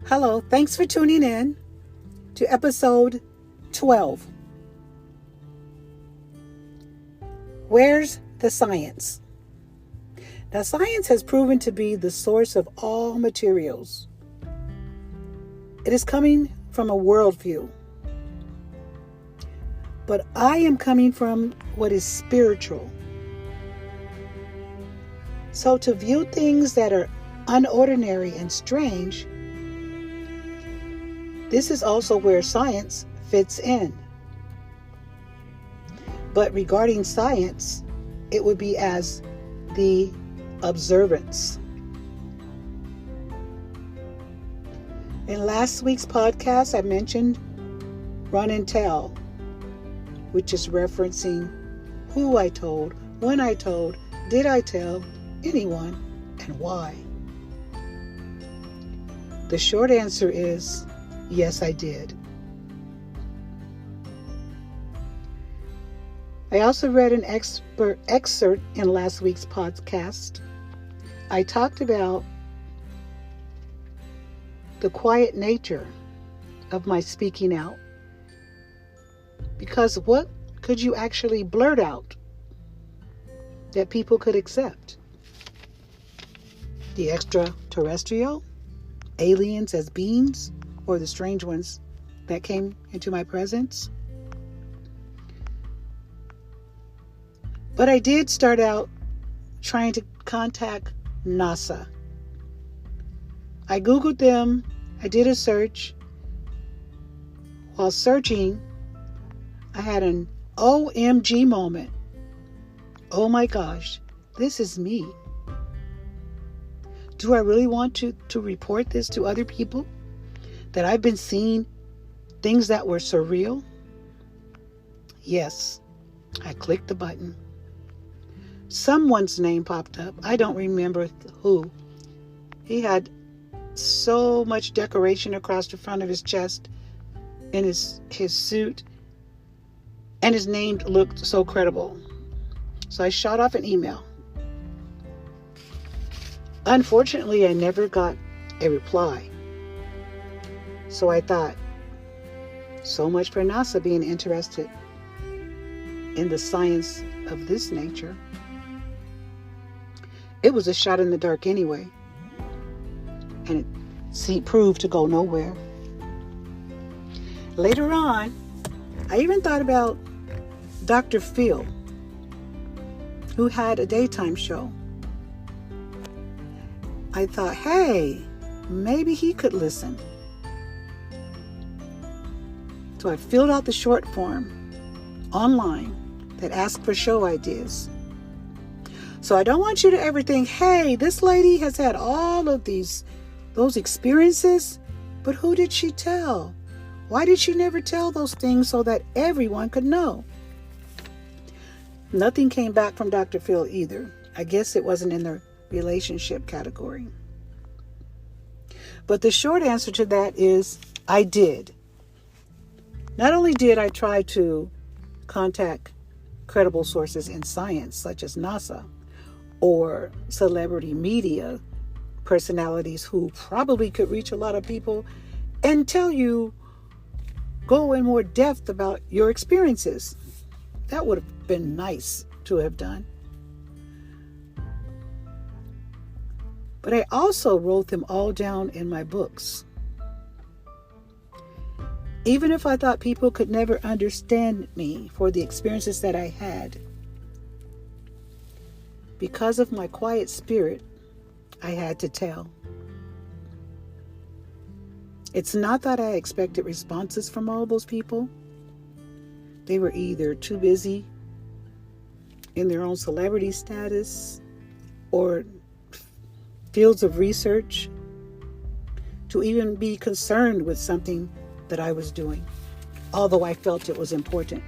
Hello, thanks for tuning in to episode 12. Where's the science? Now, science has proven to be the source of all materials. It is coming from a worldview. But I am coming from what is spiritual. So to view things that are unordinary and strange, this is also where science fits in. But regarding science, it would be as the observance. In last week's podcast, I mentioned run and tell, which is referencing who I told, when I told, did I tell anyone, and why. The short answer is yes, I did. I also read an excerpt in last week's podcast. I talked about the quiet nature of my speaking out. Because what could you actually blurt out that people could accept? The extraterrestrial? Aliens as beings? Or the strange ones that came into my presence? But I did start out trying to contact NASA. I Googled them. I did a search. While searching, I had an OMG moment. Oh my gosh, this is me. Do I really want to report this to other people? That I've been seeing things that were surreal? Yes, I clicked the button. Someone's name popped up. I don't remember who. He had so much decoration across the front of his chest in his suit. And his name looked so credible. So I shot off an email. Unfortunately, I never got a reply. So I thought, so much for NASA being interested in the science of this nature. It was a shot in the dark anyway. And it proved to go nowhere. Later on, I even thought about Dr. Phil, who had a daytime show. I thought, hey, maybe he could listen. So I filled out the short form online that asked for show ideas. So I don't want you to ever think, hey, this lady has had all of those experiences, but who did she tell? Why did she never tell those things so that everyone could know? Nothing came back from Dr. Phil either. I guess it wasn't in the relationship category. But the short answer to that is I did. Not only did I try to contact credible sources in science, such as NASA, or celebrity media personalities who probably could reach a lot of people and tell you, go in more depth about your experiences. That would have been nice to have done. But I also wrote them all down in my books. Even if I thought people could never understand me for the experiences that I had, because of my quiet spirit, I had to tell. It's not that I expected responses from all those people. They were either too busy in their own celebrity status or fields of research to even be concerned with something that I was doing, although I felt it was important.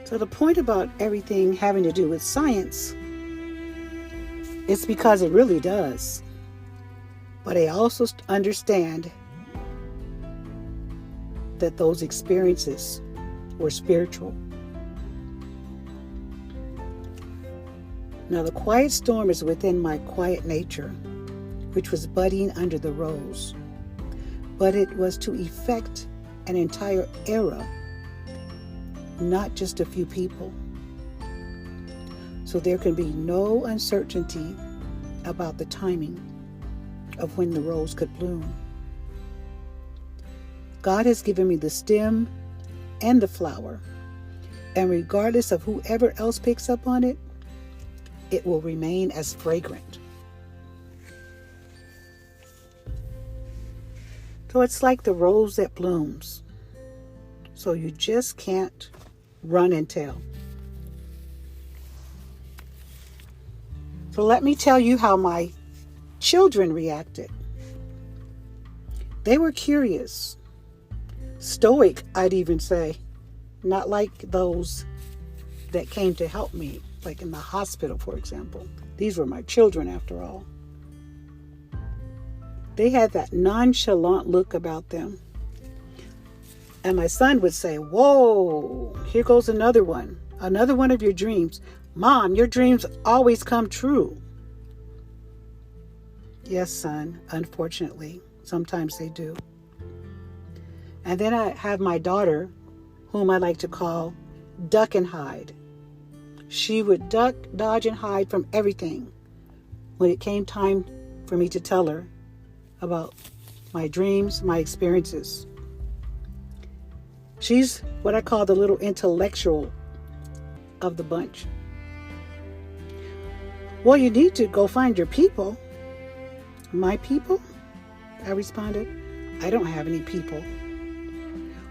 So the point about everything having to do with science is because it really does. But I also understand that those experiences were spiritual. Now the quiet storm is within my quiet nature, which was budding under the rose. But it was to effect an entire era, not just a few people. So there can be no uncertainty about the timing of when the rose could bloom. God has given me the stem and the flower, and regardless of whoever else picks up on it, it will remain as fragrant. So it's like the rose that blooms. So you just can't run and tell. So let me tell you how my children reacted. They were curious, stoic, I'd even say, not like those that came to help me, like in the hospital, for example. These were my children, after all. They had that nonchalant look about them. And my son would say, "Whoa, here goes another one of your dreams. Mom, your dreams always come true." Yes, son, unfortunately, sometimes they do. And then I have my daughter, whom I like to call Duck and Hide. She would duck, dodge, and hide from everything when it came time for me to tell her about my dreams, my experiences. She's what I call the little intellectual of the bunch. "Well, you need to go find your people." "My people?" I responded. "I don't have any people."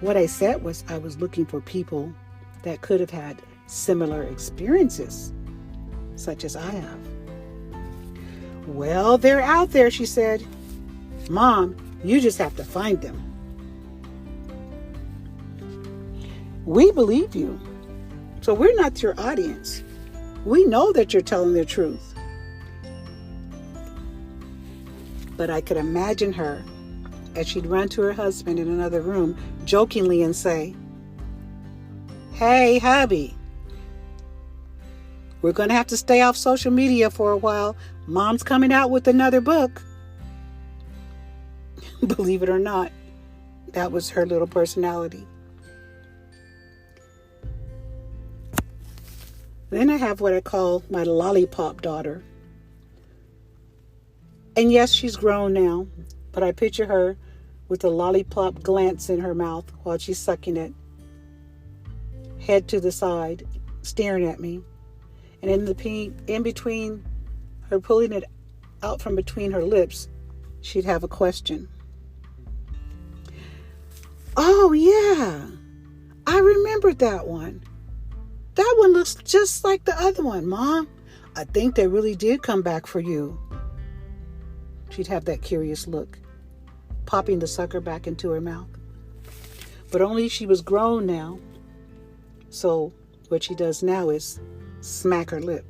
What I said was I was looking for people that could have had similar experiences, such as I have. "Well, they're out there," she said. "Mom, you just have to find them." We believe you. So we're not your audience. We know that you're telling the truth. But I could imagine her as she'd run to her husband in another room jokingly and say, "Hey, hubby, we're going to have to stay off social media for a while. Mom's coming out with another book." Believe it or not, that was her little personality. Then I have what I call my lollipop daughter. And yes, she's grown now, but I picture her with a lollipop glance in her mouth while she's sucking it, head to the side, staring at me. And in between her pulling it out from between her lips, she'd have a question. "Oh, yeah, I remembered that one. That one looks just like the other one, Mom. I think they really did come back for you." She'd have that curious look, popping the sucker back into her mouth. But only she was grown now. So what she does now is smack her lip.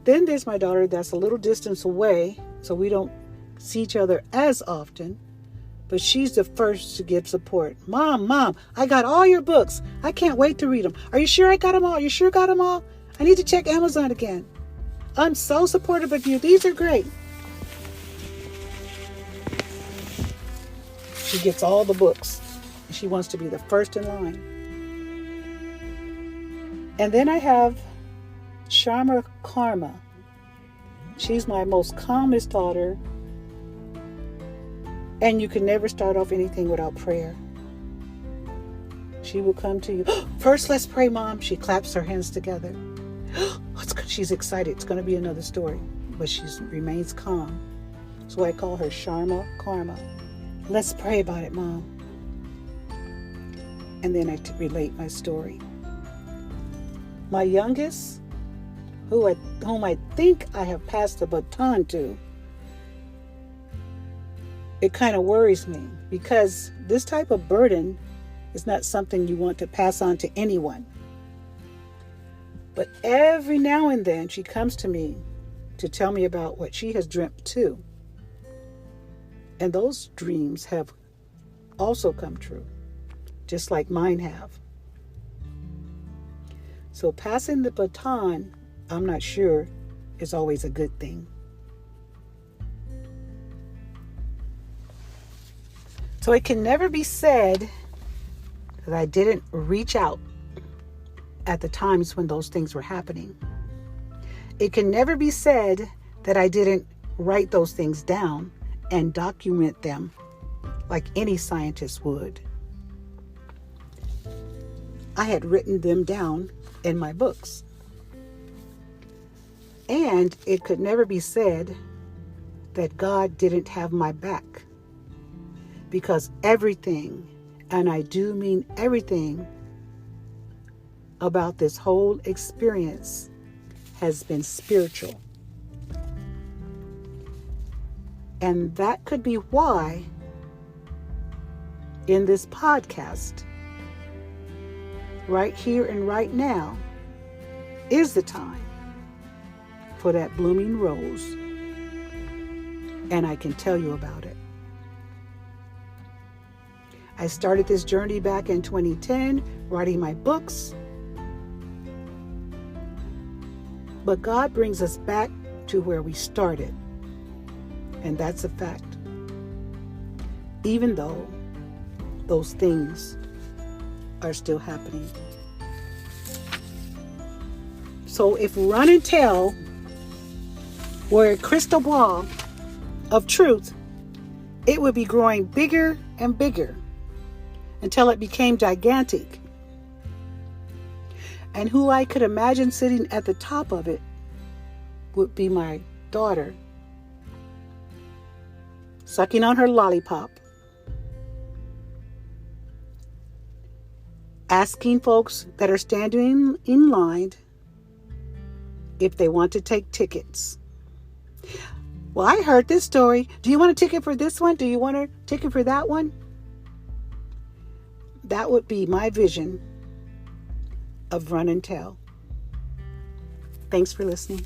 Then there's my daughter that's a little distance away, so we don't see each other as often. But she's the first to give support. Mom, I got all your books. I can't wait to read them. Are you sure I got them all? You sure got them all? I need to check Amazon again. I'm so supportive of you. These are great. She gets all the books. She wants to be the first in line. And then I have Sharma Karma. She's my most calmest daughter. And you can never start off anything without prayer. She will come to you. "First, let's pray, Mom." She claps her hands together. She's excited. It's going to be another story. But she remains calm. So I call her Sharma Karma. "Let's pray about it, Mom." And then I relate my story. My youngest, whom I think I have passed the baton to, it kind of worries me because this type of burden is not something you want to pass on to anyone. But every now and then she comes to me to tell me about what she has dreamt too. And those dreams have also come true, just like mine have. So passing the baton, I'm not sure, is always a good thing. So it can never be said that I didn't reach out at the times when those things were happening. It can never be said that I didn't write those things down and document them like any scientist would. I had written them down in my books. And it could never be said that God didn't have my back, because everything, and I do mean everything, about this whole experience has been spiritual. And that could be why in this podcast, right here and right now, is the time for that blooming rose. And I can tell you about it. I started this journey back in 2010, writing my books. But God brings us back to where we started. And that's a fact. Even though those things are still happening. So if run and tell were a crystal ball of truth, it would be growing bigger and bigger until it became gigantic. And who I could imagine sitting at the top of it would be my daughter, sucking on her lollipop, asking folks that are standing in line if they want to take tickets. Well, I heard this story. Do you want a ticket for this one? Do you want a ticket for that one? That would be my vision of run and tell. Thanks for listening.